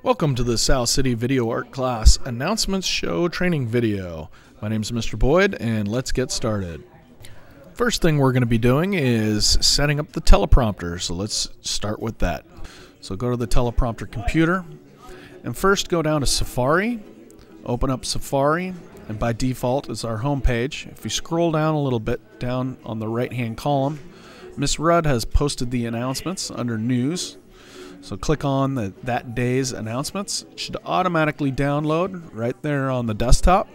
Welcome to the South City Video Art class announcements show training video. My name is Mr. Boyd and let's get started. First thing we're going to be doing is setting up the teleprompter, so let's start with that. So go to the teleprompter computer and first go down to Safari, open up Safari, and by default it's our home page. If you scroll down a little bit down on the right hand column, Miss Rudd has posted the announcements under News. So click on that day's announcements. It should automatically download right there on the desktop.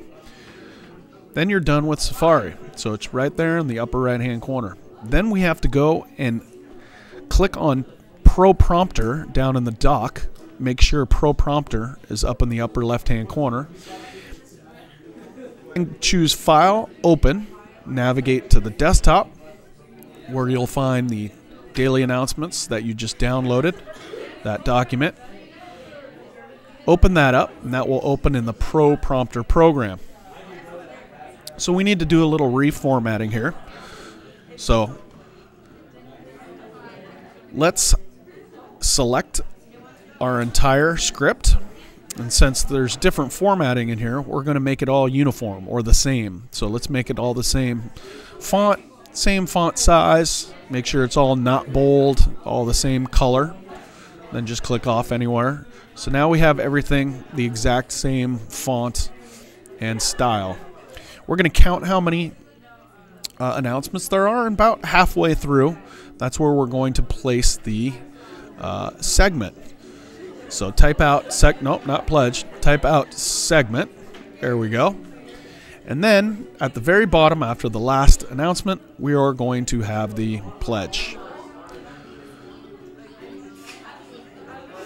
Then you're done with Safari. So it's right there in the upper right hand corner. Then we have to go and click on Pro Prompter down in the dock. Make sure Pro Prompter is up in the upper left hand corner. And choose File, Open. Navigate to the desktop where you'll find the daily announcements that you just downloaded. That document. Open that up, and that will open in the Pro Prompter program. So we need to do a little reformatting here. So let's select our entire script, and since there's different formatting in here, we're going to make it all uniform or the same. So let's make it all the same font size. Make sure it's all not bold, all the same color. Then just click off anywhere. So now we have everything the exact same font and style. We're going to count how many announcements there are, and about halfway through, that's where we're going to place the segment. So type out type out segment. There we go. And then at the very bottom, after the last announcement, we are going to have the pledge.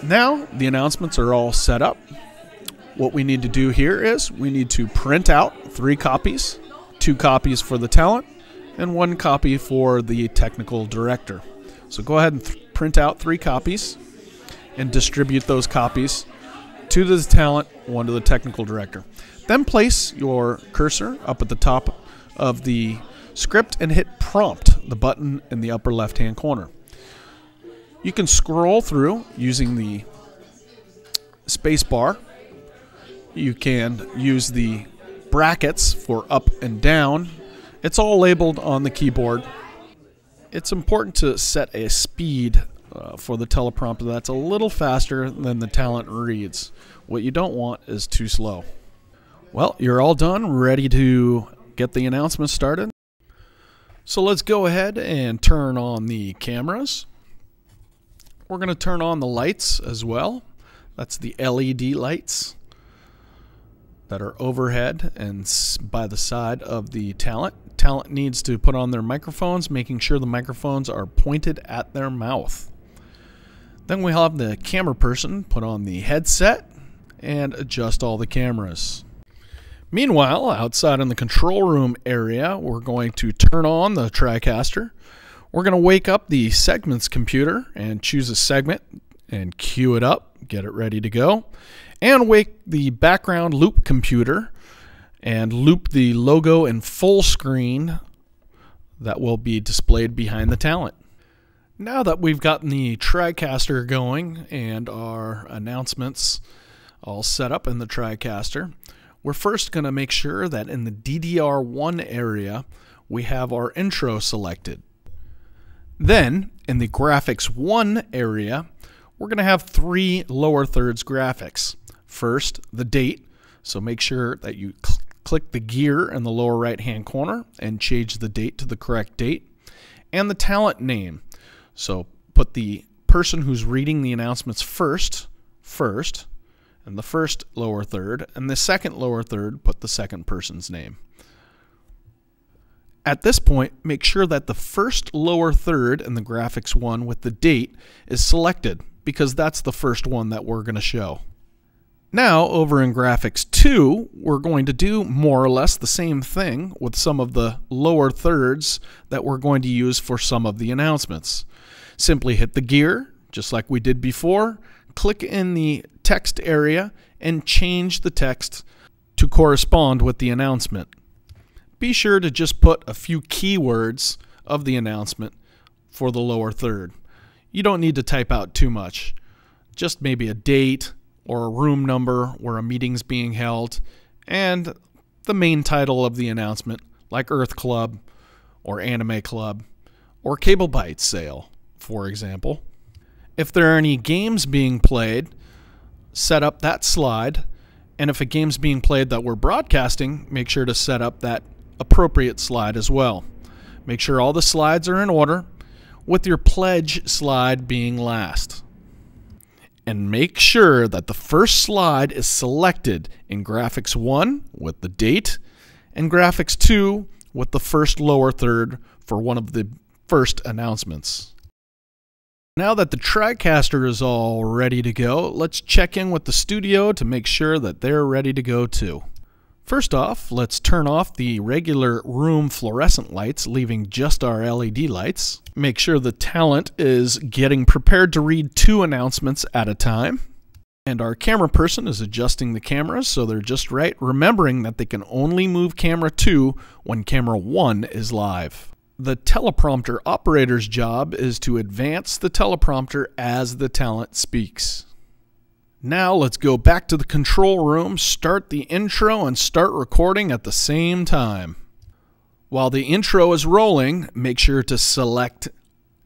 Now the announcements are all set up. What we need to do here is we need to print out 3 copies, 2 copies for the talent, and 1 copy for the technical director. So go ahead and print out 3 copies and distribute those copies, 2 to the talent, 1 to the technical director. Then place your cursor up at the top of the script and hit Prompt, the button in the upper left hand corner. You can scroll through using the space bar. You can use the brackets for up and down. It's all labeled on the keyboard. It's important to set a speed for the teleprompter that's a little faster than the talent reads. What you don't want is too slow. Well, you're all done, ready to get the announcement started. So let's go ahead and turn on the cameras. We're going to turn on the lights as well. That's the LED lights that are overhead and by the side of the talent. Talent needs to put on their microphones, making sure the microphones are pointed at their mouth. Then we'll have the camera person put on the headset and adjust all the cameras. Meanwhile, outside in the control room area, we're going to turn on the TriCaster. We're going to wake up the segments computer and choose a segment and queue it up, get it ready to go. And wake the background loop computer and loop the logo in full screen that will be displayed behind the talent. Now that we've gotten the TriCaster going and our announcements all set up in the TriCaster, we're first going to make sure that in the DDR1 area we have our intro selected. Then, in the Graphics 1 area, we're going to have 3 lower thirds graphics. First, the date, so make sure that you click the gear in the lower right hand corner and change the date to the correct date. And the talent name, so put the person who's reading the announcements first, and the first lower third, and the second lower third, put the second person's name. At this point, make sure that the first lower third in the Graphics 1 with the date is selected, because that's the first one that we're going to show. Now, over in Graphics 2, we're going to do more or less the same thing with some of the lower thirds that we're going to use for some of the announcements. Simply hit the gear, just like we did before, click in the text area, and change the text to correspond with the announcement. Be sure to just put a few keywords of the announcement for the lower third. You don't need to type out too much. Just maybe a date or a room number where a meeting's being held, and the main title of the announcement, like Earth Club or Anime Club or Cable Byte Sale, for example. If there are any games being played, set up that slide, and if a game's being played that we're broadcasting, make sure to set up that appropriate slide as well. Make sure all the slides are in order, with your pledge slide being last. And make sure that the first slide is selected in Graphics 1 with the date and Graphics 2 with the first lower third for one of the first announcements. Now that the TriCaster is all ready to go, let's check in with the studio to make sure that they're ready to go too. First off, let's turn off the regular room fluorescent lights, leaving just our LED lights. Make sure the talent is getting prepared to read 2 announcements at a time. And our camera person is adjusting the cameras so they're just right, remembering that they can only move camera 2 when camera 1 is live. The teleprompter operator's job is to advance the teleprompter as the talent speaks. Now let's go back to the control room, start the intro, and start recording at the same time. While the intro is rolling, make sure to select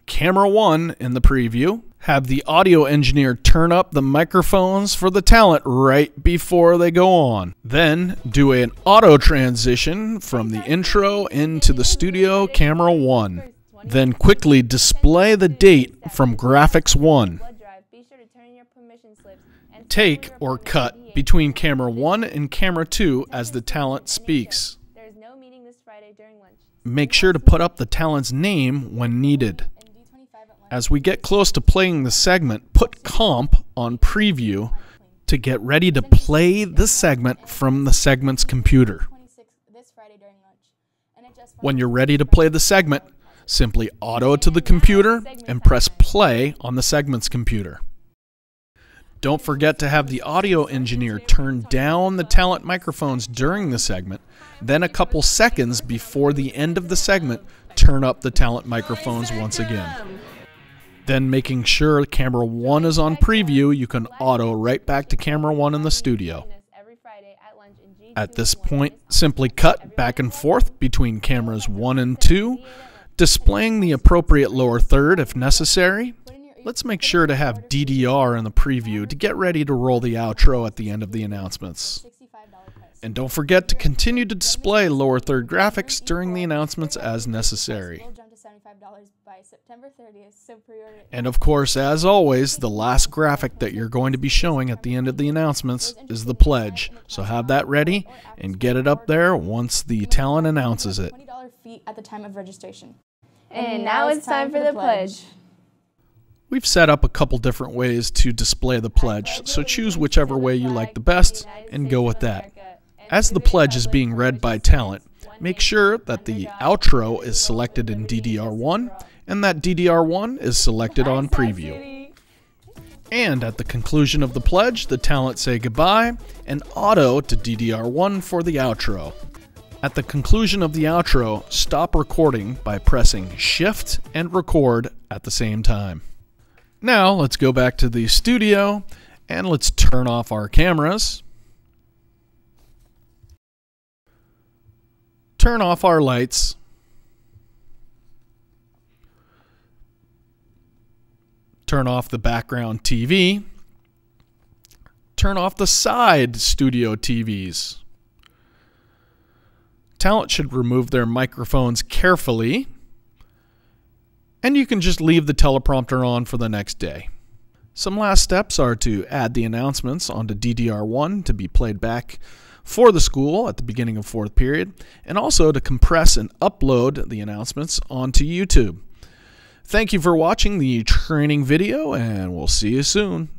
camera 1 in the preview. Have the audio engineer turn up the microphones for the talent right before they go on. Then do an auto transition from the intro into the studio camera 1. Then quickly display the date from Graphics 1. Take or cut between camera 1 and camera 2 as the talent speaks. Make sure to put up the talent's name when needed. As we get close to playing the segment, put comp on preview to get ready to play the segment from the segment's computer. When you're ready to play the segment, simply auto to the computer and press play on the segment's computer. Don't forget to have the audio engineer turn down the talent microphones during the segment, then a couple seconds before the end of the segment, turn up the talent microphones once again. Then making sure camera 1 is on preview, you can auto right back to camera 1 in the studio. At this point, simply cut back and forth between cameras 1 and 2, displaying the appropriate lower third if necessary. Let's make sure to have DDR in the preview to get ready to roll the outro at the end of the announcements. And don't forget to continue to display lower third graphics during the announcements as necessary. And of course, as always, the last graphic that you're going to be showing at the end of the announcements is the pledge. So have that ready and get it up there once the talent announces it. $20 fee at the time of registration. And now it's time for the pledge. We've set up a couple different ways to display the pledge, so choose whichever way you like the best and go with that. As the pledge is being read by talent, make sure that the outro is selected in DDR1 and that DDR1 is selected on preview. And at the conclusion of the pledge, the talent say goodbye and auto to DDR1 for the outro. At the conclusion of the outro, stop recording by pressing Shift and Record at the same time. Now let's go back to the studio and let's turn off our cameras. Turn off our lights. Turn off the background TV. Turn off the side studio TVs. Talent should remove their microphones carefully. And you can just leave the teleprompter on for the next day. Some last steps are to add the announcements onto DDR1 to be played back for the school at the beginning of 4th period, and also to compress and upload the announcements onto YouTube. Thank you for watching the training video, and we'll see you soon.